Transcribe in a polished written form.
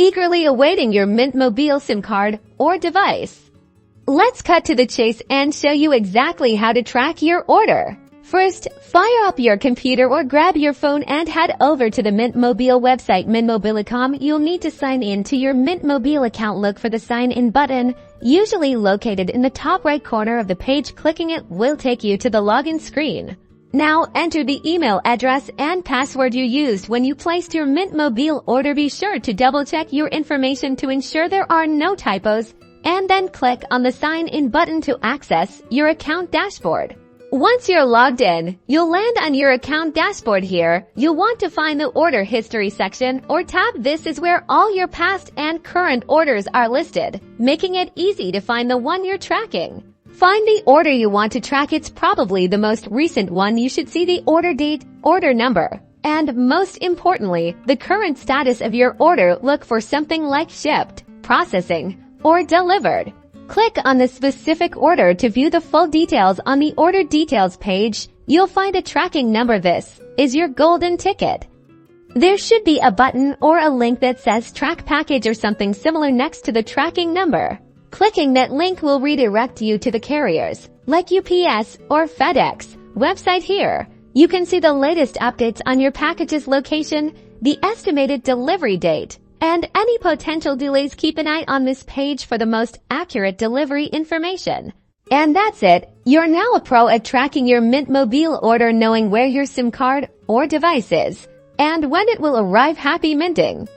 eagerly awaiting your Mint Mobile SIM card or device. Let's cut to the chase and show you exactly how to track your order. First, fire up your computer or grab your phone and head over to the Mint Mobile website mintmobile.com. You'll need to sign in to your Mint Mobile account. Look for the sign in button, usually located in the top right corner of the page. Clicking it will take you to the login screen. Now enter the email address and password you used when you placed your Mint Mobile order. Be sure to double check your information to ensure there are no typos, and then click on the sign in button to access your account dashboard. Once you're logged in, you'll land on your account dashboard. Here, you'll want to find the order history section or tab. This is where all your past and current orders are listed, making it easy to find the one you're tracking. Find the order you want to track. It's probably the most recent one. You should see the order date, order number, and most importantly, the current status of your order. Look for something like shipped, processing, or delivered. Click on the specific order to view the full details. On the order details page, you'll find a tracking number. This is your golden ticket. There should be a button or a link that says track package or something similar next to the tracking number. Clicking that link will redirect you to the carriers, like UPS or FedEx, website. Here, you can see the latest updates on your package's location, the estimated delivery date, and any potential delays. Keep an eye on this page for the most accurate delivery information. And that's it. You're now a pro at tracking your Mint Mobile order, knowing where your SIM card or device is and when it will arrive. Happy minting!